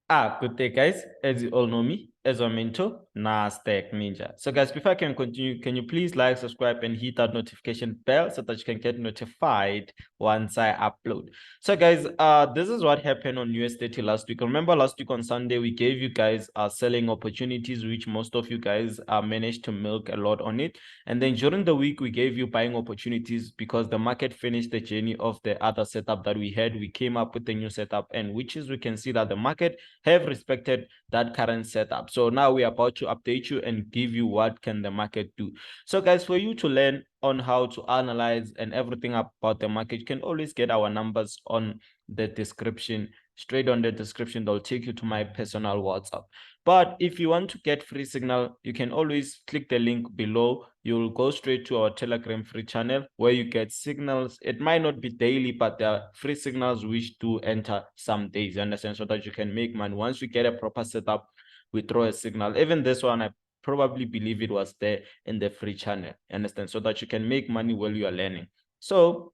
Good day, guys. As you all know me, ExoMarkets, Nasdaq Ninja. So, guys, before I can continue, can you please like, subscribe, and hit that notification bell so that you can get notified once I upload. So, guys, this is what happened on US30 last week. Remember, last week on Sunday, we gave you guys selling opportunities, which most of you guys managed to milk a lot on it. And then during the week, we gave you buying opportunities because the market finished the journey of the other setup that we had. We came up with a new setup, and which is we can see that the market have respected that current setup. So now we are about to update you and give you what can the market do. So guys, for you to learn on how to analyze and everything about the market, you can always get our numbers on the description. Straight on the description, they'll take you to my personal WhatsApp. But if you want to get free signal, you can always click the link below. You'll go straight to our Telegram free channel where you get signals. It might not be daily, but there are free signals which do enter some days, you understand, so that you can make money. Once we get a proper setup, we throw a signal. Even this one, I probably believe it was there in the free channel, you understand, so that you can make money while you are learning. So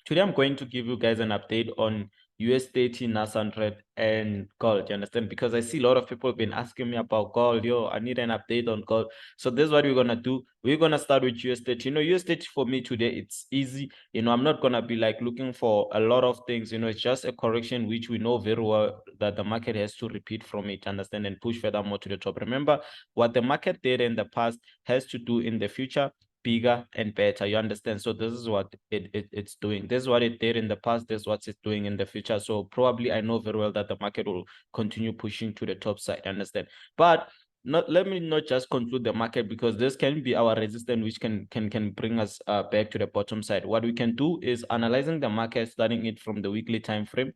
today I'm going to give you guys an update on US30 Nas100 and gold, you understand? Because I see a lot of people have been asking me about gold. Yo, I need an update on gold. So this is what we're gonna do. We're gonna start with US30. US30 for me today, it's easy. I'm not gonna be like looking for a lot of things. It's just a correction which we know very well that the market has to repeat from it, understand, and push further more to the top. Remember, what the market did in the past has to do in the future bigger and better, you understand? So this is what it's doing. This is what it did in the past, this is what it's doing in the future. So probably I know very well that the market will continue pushing to the top side, understand? But let me not just conclude the market, because this can be our resistance which can bring us back to the bottom side. What we can do is analyzing the market, starting it from the weekly time frame.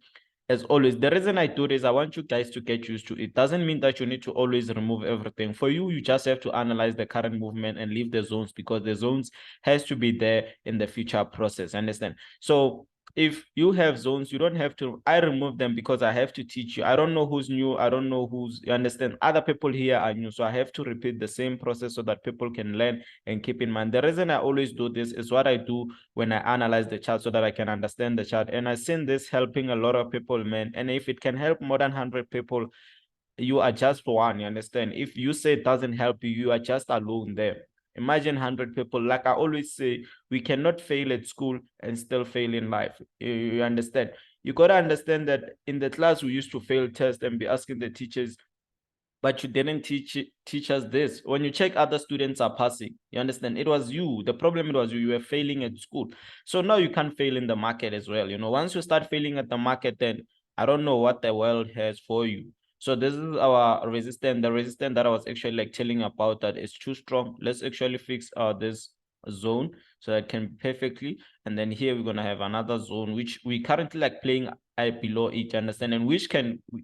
As always, the reason I do this, I want you guys to get used to it. Doesn't mean that you need to always remove everything. For you, you just have to analyze the current movement and leave the zones, because the zones has to be there in the future process, understand? So if you have zones, you don't have to, I remove them because I have to teach you. I don't know who's new, I don't know who's, you understand, other people here are new, so I have to repeat the same process so that people can learn and keep in mind. The reason I always do this is what I do when I analyze the chart, so that I can understand the chart. And I've seen this helping a lot of people, man. And if it can help more than 100 people, you are just one, you understand? If you say it doesn't help you, you are just alone there. Imagine 100 people. Like I always say, we cannot fail at school and still fail in life. You understand? You got to understand that in the class, we used to fail tests and be asking the teachers, but you didn't teach us this. When you check, other students are passing, you understand? It was you, the problem, it was you were failing at school. So now you can't fail in the market as well. Once you start failing at the market, then I don't know what the world has for you. So this is our resistance, the resistance that I was actually like telling about, that is too strong. Let's actually fix this zone so that can perfectly. And then here we're going to have another zone which we currently like playing below it, understand, and which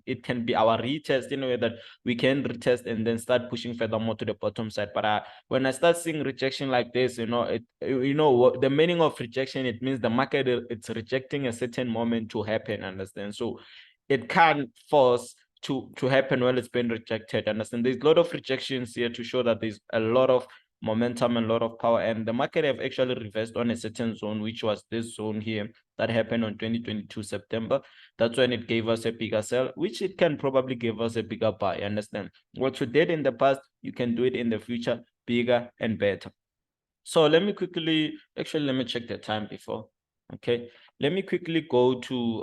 it can be our retest in a way that we can retest and then start pushing further more to the bottom side. But when I start seeing rejection like this, what the meaning of rejection, it means the market, it's rejecting a certain moment to happen, understand? So it can't force to happen when it's been rejected, understand? There's a lot of rejections here to show that there's a lot of momentum and a lot of power, and the market have actually reversed on a certain zone, which was this zone here that happened on 2022 September. That's when it gave us a bigger sell, which it can probably give us a bigger buy, understand? What you did in the past, you can do it in the future, bigger and better. So let me quickly, actually, let me check the time before. Okay, let me quickly go to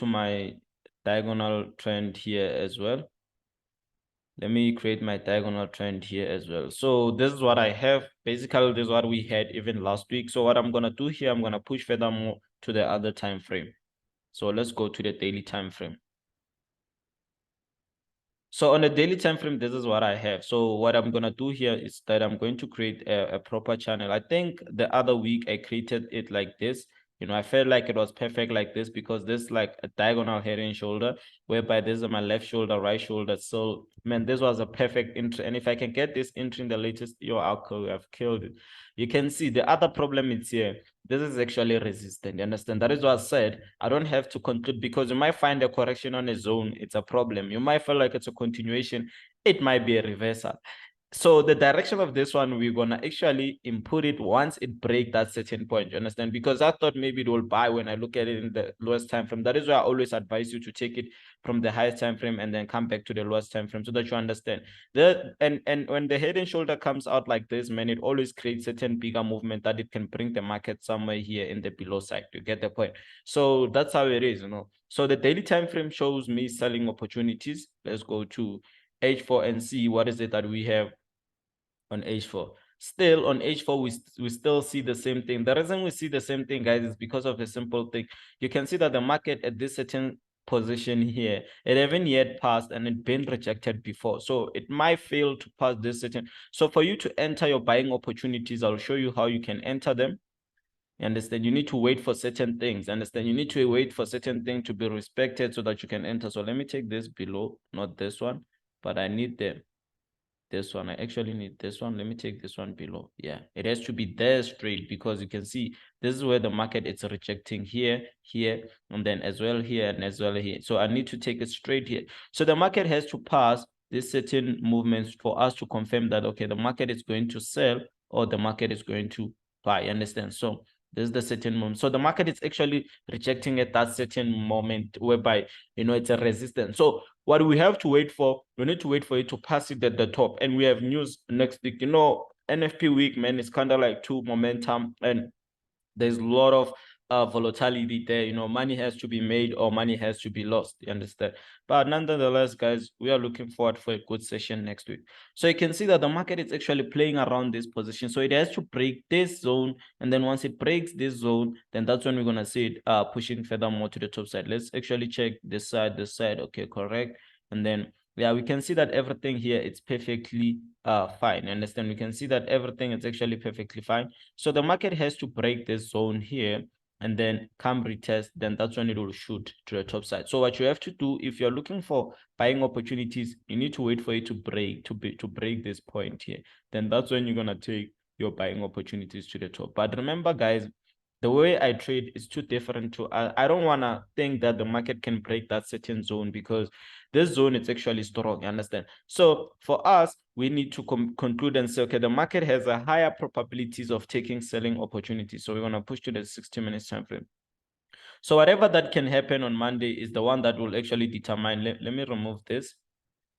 my diagonal trend here as well. Let me create my diagonal trend here as well. So this is what I have. Basically, this is what we had even last week. So what I'm going to do here, I'm going to push further more to the other time frame. So let's go to the daily time frame. So on the daily time frame, this is what I have. So what I'm going to do here is that I'm going to create a proper channel. I think the other week I created it like this. I felt like it was perfect like this, because this like a diagonal head and shoulder, whereby this is my left shoulder, right shoulder. So man, this was a perfect entry. And if I can get this entry in the latest, I've killed it. You can see the other problem is here. This is actually resistant. You understand? That is what I said. I don't have to conclude, because you might find a correction on a zone. It's a problem. You might feel like it's a continuation. It might be a reversal. So the direction of this one, we're gonna actually input it once it break that certain point. You understand? Because I thought maybe it will buy when I look at it in the lowest time frame. That is why I always advise you to take it from the highest time frame and then come back to the lowest time frame so that you understand. And when the head and shoulder comes out like this, man, it always creates certain bigger movement that it can bring the market somewhere here in the below side. You get the point? So that's how it is, you know. So the daily time frame shows me selling opportunities. Let's go to H4 and see what is it that we have on H4. Still on H4, we still see the same thing. The reason we see the same thing, guys, is because of a simple thing. You can see that the market at this certain position here, it haven't yet passed and it been rejected before. So it might fail to pass this certain. So for you to enter your buying opportunities, I'll show you how you can enter them. You understand? You need to wait for certain things. Understand? You need to wait for certain things to be respected so that you can enter. So let me take this below, not this one, but I need them. This one, I actually need this one. Let me take this one below. Yeah, it has to be there straight because you can see this is where the market is rejecting here, here, and then as well here and as well here. So I need to take it straight here. So the market has to pass these certain movements for us to confirm that, okay, the market is going to sell or the market is going to buy. Understand? So this is the certain moment. So the market is actually rejecting at that certain moment whereby, you know, it's a resistance. So what we have to wait for, we need to wait for it to pass it at the top. And we have news next week. You know, NFP week, man, it's kind of like two momentum and there's a lot of volatility there. You know, money has to be made or money has to be lost. You understand? But nonetheless, guys, we are looking forward for a good session next week. So you can see that the market is actually playing around this position. So it has to break this zone. And then once it breaks this zone, then that's when we're going to see it pushing further more to the top side. Let's actually check this side, this side. Okay, correct. And then yeah, we can see that everything here it's perfectly fine. Understand? We can see that everything is actually perfectly fine. So the market has to break this zone here and then come retest, then that's when it will shoot to the top side. So what you have to do if you're looking for buying opportunities, you need to wait for it to break this point here. Then that's when you're gonna take your buying opportunities to the top. But remember, guys, the way I trade is too different to I don't want to think that the market can break that certain zone because this zone is actually strong. You understand? So for us, we need to conclude and say, okay, the market has a higher probabilities of taking selling opportunities. So we're going to push to the 60 minutes time frame. So whatever that can happen on Monday is the one that will actually determine. Let me remove this.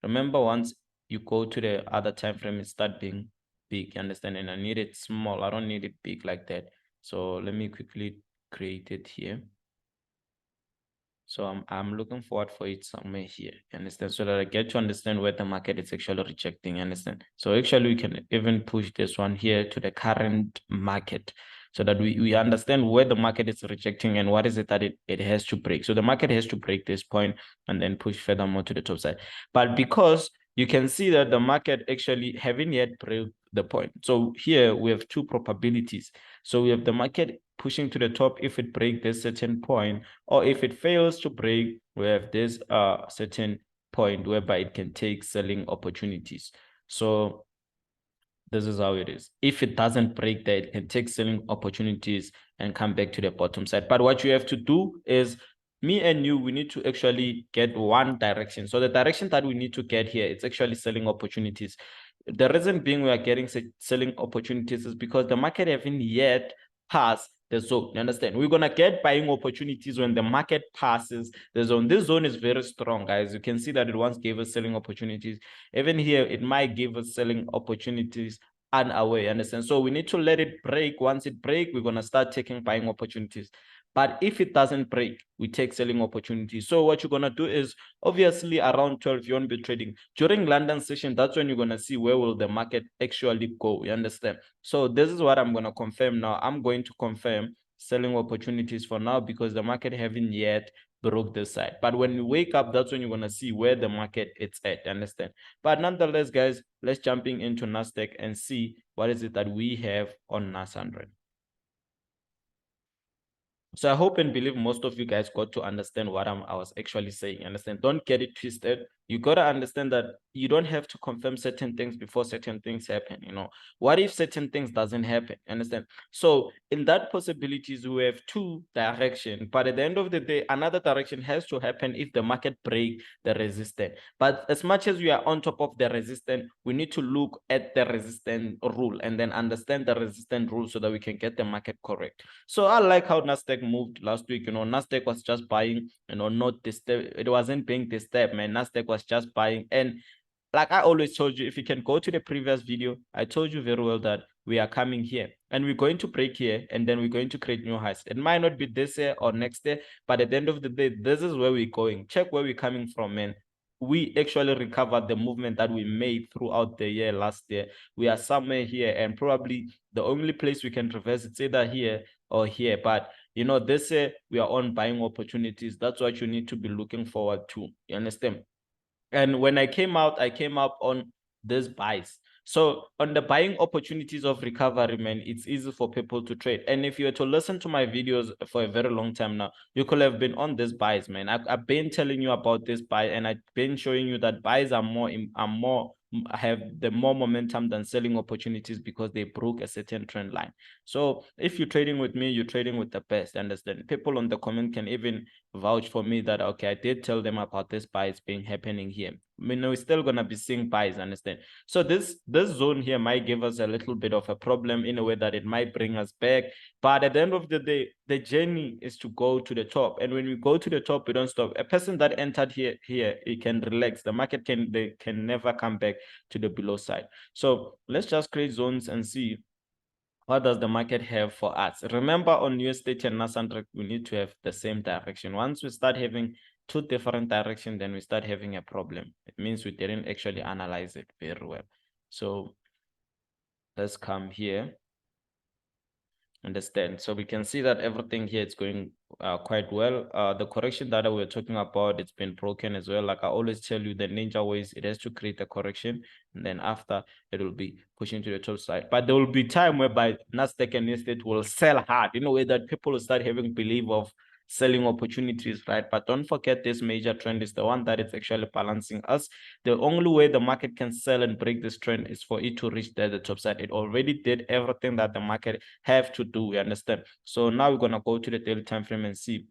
Remember, once you go to the other time frame, it start being big. You understand? And I need it small. I don't need it big like that. So let me quickly create it here. So I'm looking forward for it somewhere here. You understand? So that I get to understand where the market is actually rejecting. You understand? So actually we can even push this one here to the current market so that we understand where the market is rejecting and what is it that it has to break. So the market has to break this point and then push further more to the top side. But because you can see that the market actually haven't yet break the point. So here we have two probabilities. So we have the market pushing to the top if it breaks this certain point, or if it fails to break, we have this certain point whereby it can take selling opportunities. So this is how it is. If it doesn't break that, it can take selling opportunities and come back to the bottom side. But what you have to do is me and you, we need to actually get one direction. So the direction that we need to get here, it's actually selling opportunities. The reason being we are getting selling opportunities is because the market haven't yet passed the zone. You understand? We're going to get buying opportunities when the market passes the zone. This zone is very strong, guys. You can see that it once gave us selling opportunities. Even here, it might give us selling opportunities unaware. Understand? So we need to let it break. Once it breaks, we're going to start taking buying opportunities. But if it doesn't break, we take selling opportunities. So what you're going to do is, obviously, around 12, you won't be trading. During London session, that's when you're going to see where will the market actually go. You understand? So this is what I'm going to confirm now. I'm going to confirm selling opportunities for now because the market haven't yet broke this side. But when you wake up, that's when you're going to see where the market is at. Understand? But nonetheless, guys, let's jumping into Nasdaq and see what is it that we have on Nas100. So I hope and believe most of you guys got to understand what I was actually saying. Understand? Don't get it twisted. you got to understand that you don't have to confirm certain things before certain things happen. You know, what if certain things doesn't happen? Understand? So in that possibilities, we have two directions, but at the end of the day, another direction has to happen if the market break the resistance. But as much as we are on top of the resistance, we need to look at the resistance rule and then understand the resistance rule so that we can get the market correct. So I like how Nasdaq moved last week. You know, Nasdaq was just buying, you know, not disturbed. It wasn't being disturbed, man. Nasdaq was just buying. And like I always told you, if you can go to the previous video, I told you very well that we are coming here and we're going to break here and then we're going to create new highs. It might not be this year or next year, but at the end of the day, this is where we're going. Check where we're coming from, man. We actually recovered the movement that we made throughout the year last year. We are somewhere here, and probably the only place we can reverse it's either here or here. But you know, this year we are on buying opportunities. That's what you need to be looking forward to. You understand? And when I came out on this buys. So on the buying opportunities of recovery, man, it's easy for people to trade. And if you were to listen to my videos for a very long time now, you could have been on this buys, man. I've been telling you about this buy, and I've been showing you that buys are have the more momentum than selling opportunities because they broke a certain trend line. So if you're trading with me, you're trading with the best. Understand? People on the comment can even vouch for me that okay, I did tell them about this buys being happening here. I mean, we're still gonna be seeing buys, understand? So this zone here might give us a little bit of a problem in a way that it might bring us back. But at the end of the day, the journey is to go to the top. And when we go to the top, we don't stop. A person that entered here, it can relax. The market can never come back to the below side. So let's just create zones and see what does the market have for us. Remember, on Us30 and Nas100, we need to have the same direction. Once we start having two different directions, then we start having a problem. It means we didn't actually analyze it very well. So let's come here. Understand? So we can see that everything here is going quite well. The correction that we were talking about, it's been broken as well. Like I always tell you, the ninja ways, it has to create a correction, and then after it will be pushing to the top side. But there will be time whereby Nasdaq and Nasdaq will sell hard in a way that people will start having belief of selling opportunities, right? But don't forget, this major trend is the one that is actually balancing us. The only way the market can sell and break this trend is for it to reach the top side. It already did everything that the market have to do, we understand? So now we're going to go to the daily time frame and see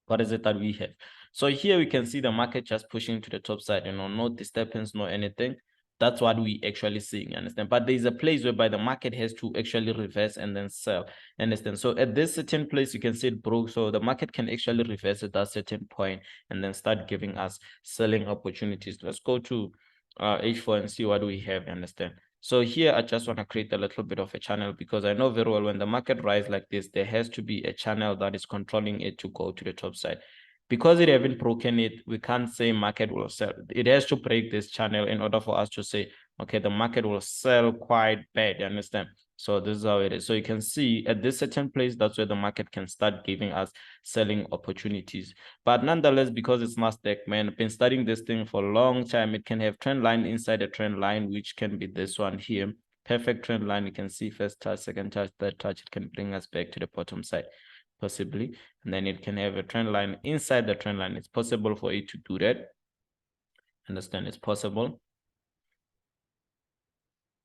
what is it that we have. So here we can see the market just pushing to the top side, you know, no disturbance, no anything. That's what we actually seeing, understand? But there's a place whereby the market has to actually reverse and then sell, understand? So at this certain place, you can see it broke. So the market can actually reverse at that certain point and then start giving us selling opportunities. Let's go to H4 and see what we have, understand? So here, I just want to create a little bit of a channel because I know very well when the market rise like this, there has to be a channel that is controlling it to go to the top side. Because it haven't broken it, we can't say market will sell. It has to break this channel in order for us to say, okay, the market will sell quite bad, you understand? So this is how it is. So you can see at this certain place, that's where the market can start giving us selling opportunities. But nonetheless, because it's Nasdaq, man, I've been studying this thing for a long time. It can have trend line inside a trend line, which can be this one here. Perfect trend line. You can see first touch, second touch, third touch. It can bring us back to the bottom side, possibly. And then it can have a trend line inside the trend line. It's possible for it to do that. Understand? It's possible.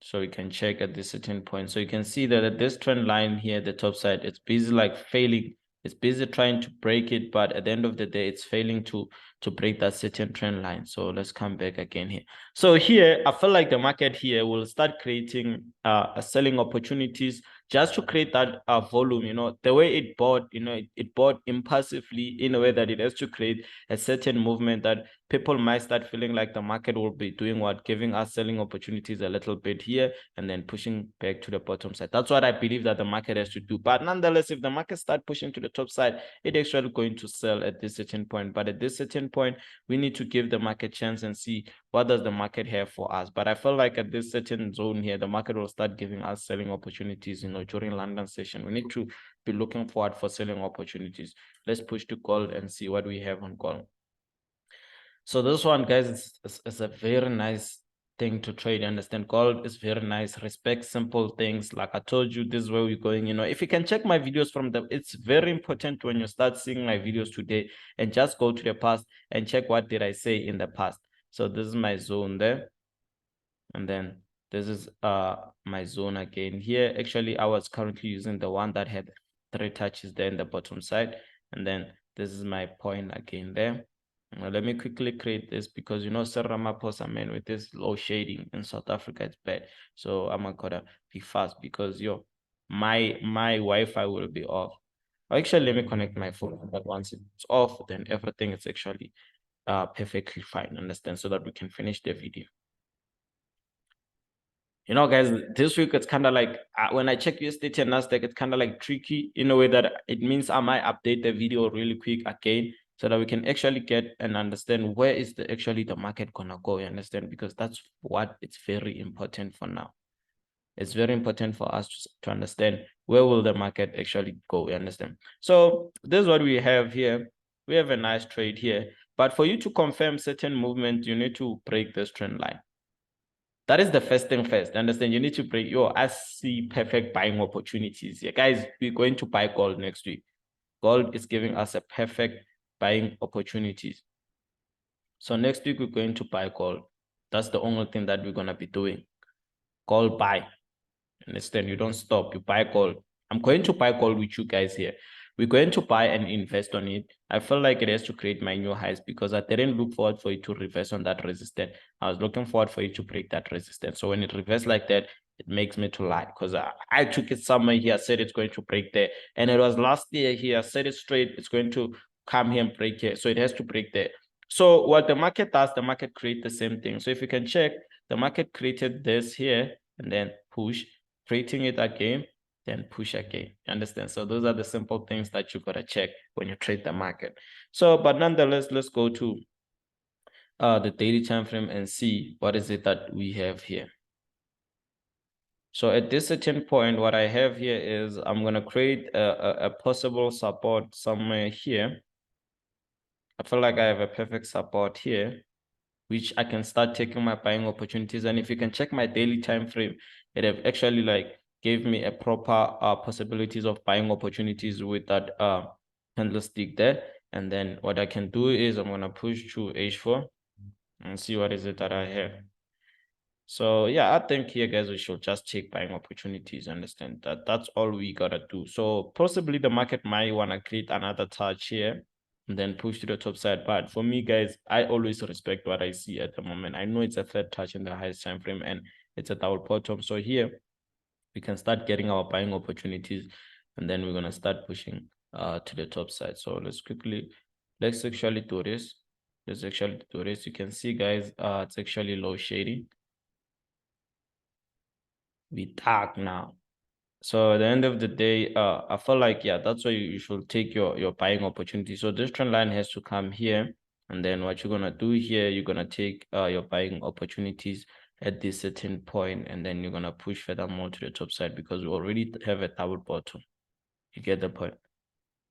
So we can check at this certain point. So you can see that at this trend line here, the top side, it's busy like failing. It's busy trying to break it, but at the end of the day, it's failing to break that certain trend line. So let's come back again here. So here, I feel like the market here will start creating selling opportunities just to create that volume. You know, the way it bought, you know, it bought impulsively in a way that it has to create a certain movement that people might start feeling like the market will be doing what, giving us selling opportunities a little bit here and then pushing back to the bottom side. That's what I believe that the market has to do. But nonetheless, if the market start pushing to the top side, it actually going to sell at this certain point. But at this certain point, we need to give the market chance and see what does the market have for us. But I feel like at this certain zone here, the market will start giving us selling opportunities, you know, during London session. We need to be looking forward for selling opportunities. Let's push to gold and see what we have on gold. So this one, guys, is a very nice thing to trade. Understand, gold is very nice. Respect simple things. Like I told you, this is where we're going. You know, if you can check my videos from it's very important when you start seeing my videos today and just go to the past and check what did I say in the past. So this is my zone there, and then this is my zone again here. Actually, I was currently using the one that had 3 touches there in the bottom side, and then this is my point again there. Now, let me quickly create this because Sir Ramaphosa, man, with this low shading in South Africa, it's bad. So I'm gonna be fast because my Wi-Fi will be off. Actually, let me connect my phone, but once it's off, then everything is actually perfectly fine, understand, so that we can finish the video. Guys, this week it's kind of like when I check US30 and Nasdaq, it's kind of like tricky in a way that it means I might update the video really quick again so that we can actually get and understand where is actually the market gonna go, you understand? Because that's what it's very important for now. It's very important for us to understand where will the market actually go, you understand? So this is what we have here. We have a nice trade here, but for you to confirm certain movement, you need to break this trend line. That is the first thing first. Understand? You need to break I see perfect buying opportunities here. Guys, we're going to buy gold next week. Gold is giving us a perfect buying opportunities. So next week, we're going to buy gold. That's the only thing that we're going to be doing. Gold buy. Understand? You don't stop. You buy gold. I'm going to buy gold with you guys here. We're going to buy and invest on it. I feel like it has to create my new highs because I didn't look forward for it to reverse on that resistance. I was looking forward for it to break that resistance. So when it reverses like that, it makes me to lie because I took it somewhere here, said it's going to break there. And it was last year here, I said it straight, it's going to come here and break here. So it has to break there. So what the market does, the market creates the same thing. So if you can check, the market created this here and then push, creating it again, then push again. You understand? So those are the simple things that you gotta check when you trade the market. So, but nonetheless, let's go to the daily time frame and see what is it that we have here. So at this certain point, what I have here is I'm gonna create a possible support somewhere here. I feel like I have a perfect support here, which I can start taking my buying opportunities. And if you can check my daily time frame, it have actually like gave me a proper possibilities of buying opportunities with that candlestick there. And then what I can do is I'm gonna push to H4 and see what is it that I have. So yeah, I think here, guys, we should just take buying opportunities. Understand that that's all we gotta do. So possibly the market might wanna create another touch here and then push to the top side. But for me, guys, I always respect what I see at the moment. I know it's a third touch in the highest time frame and it's a double bottom. So here we can start getting our buying opportunities, and then we're gonna start pushing to the top side. So let's actually do this. Let's actually do this. You can see, guys, it's actually low shading. We dark now. So at the end of the day, I feel like, yeah, that's why you should take your buying opportunity. So this trend line has to come here. And then what you're going to do here, you're going to take your buying opportunities at this certain point, and then you're going to push further more to the top side because we already have a double bottom. You get the point?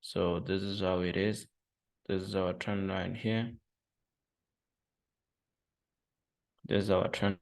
So this is how it is. This is our trend line here. This is our trend